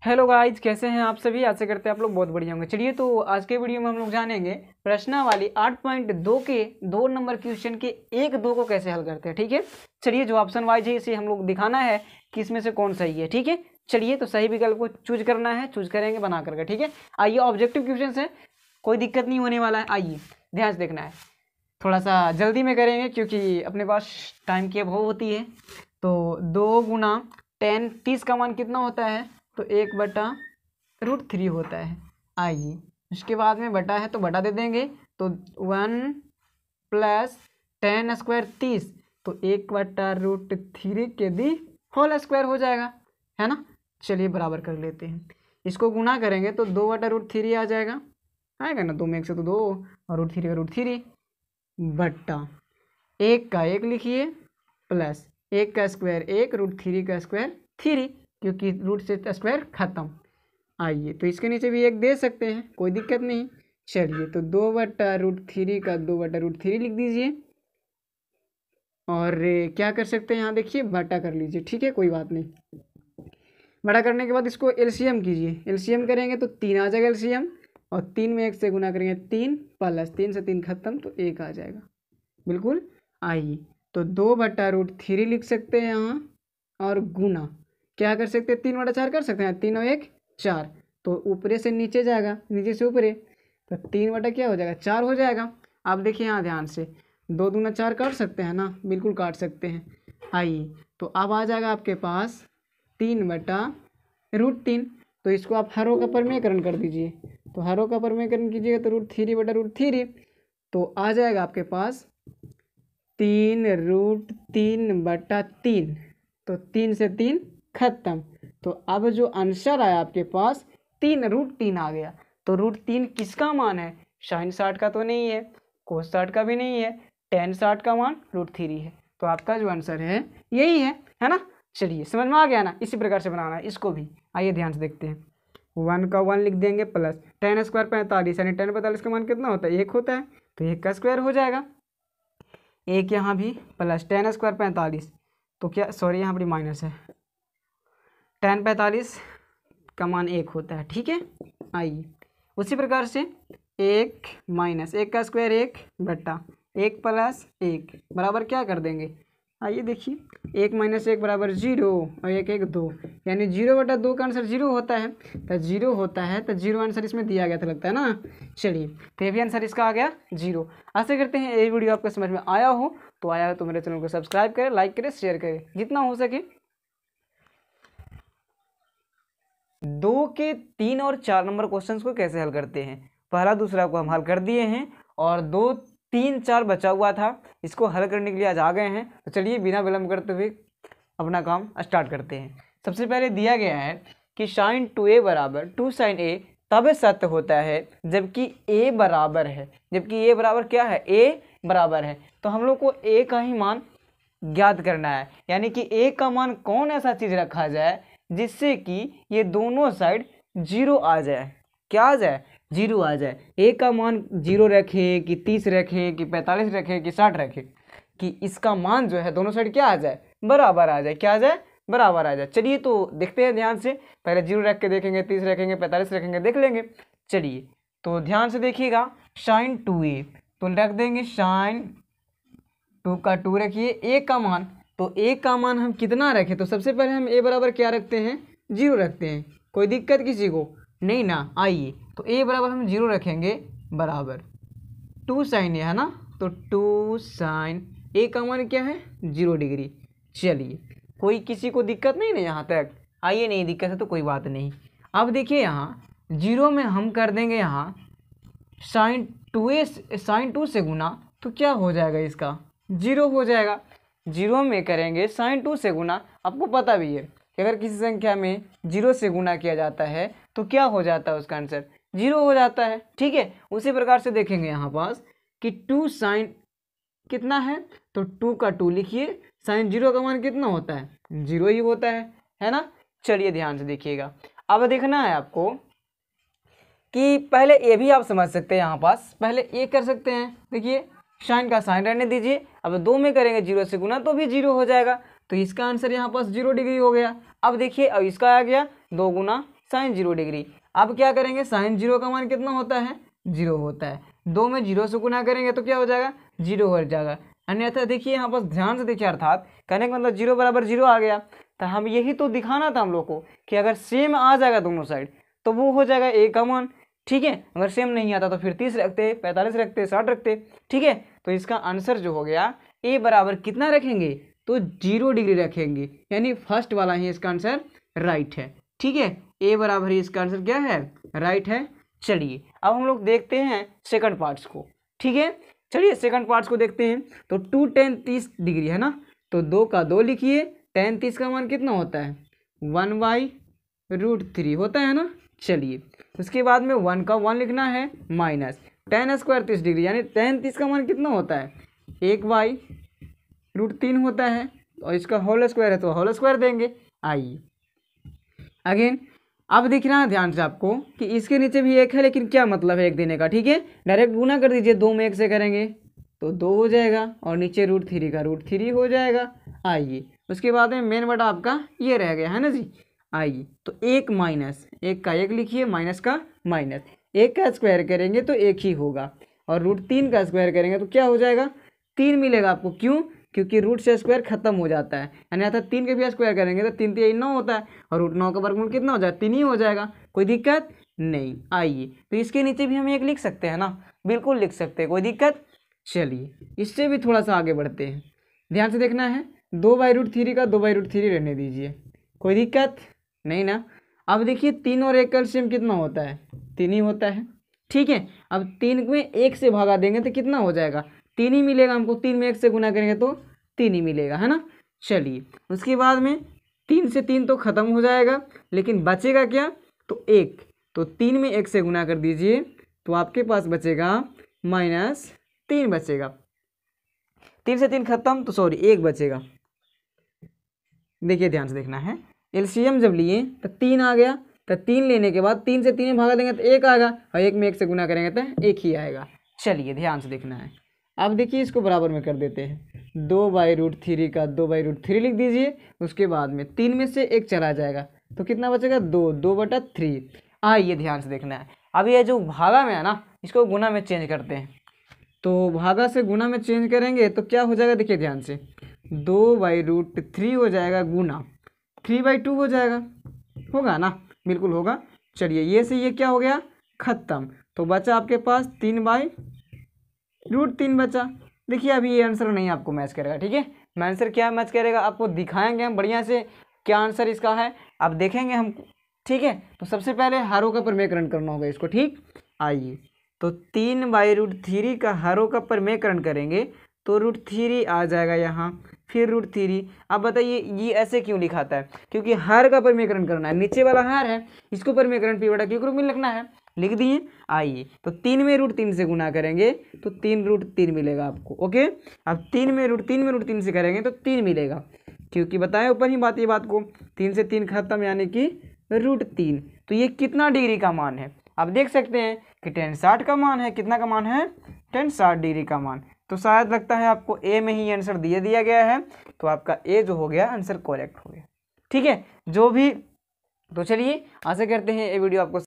Hello guys, कैसे हैं आप सभी। आशा करते हैं आप लोग बहुत बढ़िया होंगे। चलिए तो आज के वीडियो में हम लोग जानेंगे प्रश्नावली 8.2 के 2 नंबर क्वेश्चन के 1-2 को कैसे हल करते हैं। ठीक है, चलिए जो ऑप्शन वाइज है इसे हम लोग दिखाना है कि इसमें से कौन सही है। ठीक है, चलिए तो सही विकल्प को चूज करना है, चूज करेंगे बना करके। ठीक है, आइए ऑब्जेक्टिव क्वेश्चन है, कोई दिक्कत नहीं होने वाला है। आइए ध्यान से देखना है, थोड़ा सा जल्दी में करेंगे क्योंकि अपने पास टाइम की अभाव होती है। तो 2 गुना 10 30 का मान कितना होता है, तो 1/√3 होता है। आइए उसके बाद में बटा है तो बटा दे देंगे, तो 1 + 10² 30, तो 1/√3 के दी होल स्क्वायर हो जाएगा, है ना। चलिए बराबर कर लेते हैं, इसको गुना करेंगे तो 2/√3 आ जाएगा, आएगा ना। 2 में 1 से तो 2 और √3 का √3 बट्टा 1 का 1 लिखिए प्लस 1 का स्क्वायर 1 √3 का स्क्वायर 3, क्योंकि रूट से स्क्वायर खत्म। आइए तो इसके नीचे भी 1 दे सकते हैं, कोई दिक्कत नहीं। चलिए तो 2/√3 का 2/√3 लिख दीजिए, और क्या कर सकते हैं यहाँ देखिए बटा कर लीजिए। ठीक है, कोई बात नहीं। बड़ा करने के बाद इसको एलसीएम कीजिए, एलसीएम करेंगे तो 3 आ जाएगा एलसीएम, और 3 में 1 से गुना करेंगे 3 प्लस 3 से 3 खत्म, तो 1 आ जाएगा बिल्कुल। आइए तो 2/√3 लिख सकते हैं यहाँ, और गुना क्या कर सकते हैं 3/4 कर सकते हैं, 3 और 1 4, तो ऊपरे से नीचे जाएगा, नीचे से ऊपरे, तो 3 बटा क्या हो जाएगा 4 हो जाएगा। आप देखिए यहाँ ध्यान से, 2 दूना 4 काट सकते हैं ना, बिल्कुल काट सकते हैं। आइए तो अब आ जाएगा आपके पास 3/√3, तो इसको आप हरों का परमेयकरण कर दीजिए, तो हरों का परमेयकरण कीजिएगा तो √3/√3, तो आ जाएगा आपके पास 3√3/3, तो 3 से 3 खत्म। तो अब जो आंसर आया आपके पास 3√3 आ गया। तो √3 किसका मान है, sin 60 का तो नहीं है, cos 60 का भी नहीं है, tan 60 का मान √3 है। तो आपका जो आंसर है यही है ना। चलिए समझ में आ गया ना, इसी प्रकार से बनाना है इसको भी। आइए ध्यान से देखते हैं, 1 का 1 लिख देंगे प्लस 10² 45, यानी 10 45 का मान कितना होता है 1 होता है, तो 1 का स्क्वायर हो जाएगा। एक यहाँ भी प्लस 10² 45, तो क्या सॉरी यहाँ पर माइनस है, 10 45 का मान 1 होता है। ठीक है, आइए उसी प्रकार से 1 माइनस 1 का स्क्वायर 1 बट्टा 1 प्लस 1 बराबर क्या कर देंगे। आइए देखिए, 1 माइनस 1 बराबर 0 और 1 1 2, यानी 0/2 का आंसर 0 होता है। तो 0 होता है तो 0 आंसर इसमें दिया गया था, लगता है ना। चलिए तो ये भी आंसर इसका आ गया 0। आशा करते हैं ये वीडियो आपको समझ में आया हो, तो आया हो तो मेरे चैनल को सब्सक्राइब करें, लाइक करें, शेयर करें जितना हो सके। 2 के 3 और 4 नंबर क्वेश्चंस को कैसे हल करते हैं, पहला दूसरा को हम हल कर दिए हैं, और 2 3 4 बचा हुआ था, इसको हल करने के लिए आज आ गए हैं। तो चलिए बिना विलंब करते हुए अपना काम स्टार्ट करते हैं। सबसे पहले दिया गया है कि sin 2a बराबर 2 sin a तब सत्य होता है जबकि a बराबर है, जबकि a बराबर क्या है, a बराबर है। तो हम लोग को a का ही मान ज्ञात करना है, यानी कि a का मान कौन ऐसा चीज रखा जाए जिससे कि ये दोनों साइड 0 आ जाए। क्या आ जाए, 0 आ जाए। a का मान 0 रखे कि 30 रखे कि 45 रखे कि 60 रखे, कि इसका मान जो है दोनों साइड क्या आ जाए, बराबर आ जाए। क्या आ जाए, बराबर आ जाए। चलिए तो देखते हैं ध्यान से, पहले 0 रख के देखेंगे, 30 रखेंगे, 45 रखेंगे, देख लेंगे। चलिए तो ध्यान से देखिएगा, sin 2a तो रख देंगे sin 2 का 2 रखिए, a का मान, तो a का मान हम कितना रखें, तो सबसे पहले हम a बराबर क्या रखते हैं 0 रखते हैं। कोई दिक्कत किसी को नहीं ना। आइए तो a बराबर हम 0 रखेंगे, बराबर 2 sin a है ना, तो 2 sin a का मान क्या है 0 डिग्री। चलिए कोई किसी को दिक्कत नहीं ना यहाँ तक। आइए नहीं दिक्कत है तो कोई बात नहीं। अब देखिए यहाँ 0 में हम कर देंगे यहाँ sin 2 से गुना, तो क्या हो जाएगा इसका 0 हो जाएगा। 0 में करेंगे sin 2 से गुना, आपको पता भी है कि अगर किसी संख्या में 0 से गुना किया जाता है तो क्या हो जाता है, उसका आंसर 0 हो जाता है। ठीक है, उसी प्रकार से देखेंगे यहाँ पास कि 2 sin कितना है, तो 2 का 2 लिखिए, sin 0 का मान कितना होता है 0 ही होता है ना। चलिए ध्यान से देखिएगा, अब देखना है आपको कि पहले ये भी आप समझ सकते हैं, यहाँ पास पहले ये कर सकते हैं। देखिए साइन का साइन रहने दीजिए, अब 2 में करेंगे 0 से गुना तो भी 0 हो जाएगा, तो इसका आंसर यहाँ पास 0 डिग्री हो गया। अब देखिए अब इसका आ गया 2 गुना साइन 0 डिग्री। अब क्या करेंगे, साइन 0 का मान कितना होता है, 0 होता है। 2 में 0 से गुना करेंगे तो क्या हो जाएगा, 0 हो जाएगा। अन्यथा देखिए यहाँ पर ध्यान से देखिए, अर्थात कहने का मतलब 0 बराबर 0 आ गया। तो हम यही तो दिखाना था हम लोग को कि अगर सेम आ जाएगा दोनों साइड तो वो हो जाएगा ए का मान। ठीक है, अगर सेम नहीं आता तो फिर 30 रखते, 45 रखते, 60 रखते। ठीक है, तो इसका आंसर जो हो गया ए बराबर कितना रखेंगे, तो 0 डिग्री रखेंगे, यानी फर्स्ट वाला ही इसका आंसर राइट है। ठीक है, ए बराबर ही इसका आंसर क्या है, राइट है। चलिए अब हम लोग देखते हैं सेकंड पार्ट्स को। ठीक है, चलिए सेकंड पार्ट्स को देखते हैं। तो 2 tan 30 डिग्री है ना, तो 2 का 2 लिखिए, tan 30 का मान कितना होता है, 1/√3 होता है ना। चलिए उसके बाद में 1 का 1 लिखना है, माइनस tan स्क्वायर 30 डिग्री, यानी tan 30 का मान कितना होता है, 1/√3 होता है, और इसका होल स्क्वायर है तो होल स्क्वायर देंगे। आइए अगेन, अब दिख रहा है ध्यान से आपको कि इसके नीचे भी 1 है, लेकिन क्या मतलब है 1 देने का। ठीक है, डायरेक्ट गुना कर दीजिए, 2 में 1 से करेंगे तो 2 हो जाएगा, और नीचे √3 का √3 हो जाएगा। आइए उसके बाद में मेन बटा आपका ये रह गया है ना जी। आइए तो 1 माइनस 1 का 1 लिखिए, माइनस का माइनस, 1 का स्क्वायर करेंगे तो 1 ही होगा, और √3 का स्क्वायर करेंगे तो क्या हो जाएगा, 3 मिलेगा आपको। क्यों, क्योंकि रूट से स्क्वायर खत्म हो जाता है, अन्यथा 3 के भी स्क्वायर करेंगे तो 3 3 9 होता है, और √9 का वर्गमूल कितना हो जाएगा, 3 ही हो जाएगा। कोई दिक्कत नहीं। आइए तो इसके नीचे भी हम 1 लिख सकते हैं ना, बिल्कुल लिख सकते हैं, कोई दिक्कत। चलिए इससे भी थोड़ा सा आगे बढ़ते हैं, ध्यान से देखना है। 2/√3 का 2/√3 रहने दीजिए, कोई दिक्कत नहीं ना। अब देखिए 3 और 1 का एलसीएम कितना होता है, 3 ही होता है। ठीक है, अब 3 में 1 से भागा देंगे तो कितना हो जाएगा, 3 ही मिलेगा हमको। 3 में 1 से गुना करेंगे तो 3 ही मिलेगा, है ना। चलिए उसके बाद में 3 से 3 तो खत्म हो जाएगा, लेकिन बचेगा क्या, तो 1। तो 3 में 1 से गुना कर दीजिए तो आपके पास बचेगा -3 बचेगा। 3 से 3 खत्म, तो सॉरी 1 बचेगा। देखिए ध्यान से देखना है, एलसीएम जब लिए तो 3 आ गया, तो 3 लेने के बाद 3 से 3 में भागा देंगे तो 1 आएगा, और 1 में 1 से गुना करेंगे तो 1 ही आएगा। चलिए ध्यान से देखना है। अब देखिए इसको बराबर में कर देते हैं, 2/√3 का 2/√3 लिख दीजिए। उसके बाद में 3 में से 1 चला जाएगा तो कितना बचेगा, 2/3। आइए ध्यान से देखना है। अब ये जो भागा में है ना, इसको गुना में चेंज करते हैं। तो भागा से गुना में चेंज करेंगे तो क्या हो जाएगा, देखिए ध्यान से, 2/√3 हो जाएगा गुना 3/2 हो जाएगा, होगा ना, बिल्कुल होगा। चलिए ये से ये क्या हो गया, खत्म। तो बचा आपके पास 3/√3 बचा। देखिए अभी ये आंसर नहीं आपको मैच करेगा। ठीक है, मैं आंसर क्या मैच करेगा आपको दिखाएंगे हम बढ़िया से, क्या आंसर इसका है अब देखेंगे हम। ठीक है, तो सबसे पहले हरों का प्रमेयकरण करना होगा इसको। ठीक, आइए तो 3/√3 का हरों का प्रमेयकरण करेंगे तो √3 आ जाएगा यहाँ, फिर √3। अब बताइए ये ऐसे क्यों लिखाता है, क्योंकि हर का प्रमेयकरण करना है, नीचे वाला हर है, इसको प्रमेयकरण p बटा q के रूप में लिखना है, लिख दिए। आइए तो 3 में √3 से गुना करेंगे तो 3√3 मिलेगा आपको। ओके, अब 3 में √3 से करेंगे तो 3 मिलेगा, क्योंकि बताए ऊपर ही बात, ये बात को 3 से 3 खत्म, यानी कि √3। तो ये कितना डिग्री का मान है, आप देख सकते हैं कि tan 60 का मान है। कितना का मान है, tan 60 डिग्री का मान। तो शायद लगता है आपको ए में ही आंसर दिया गया है, तो आपका ए जो हो गया आंसर करेक्ट हो गया। ठीक है, जो भी, तो चलिए आशा करते हैं ये वीडियो आपको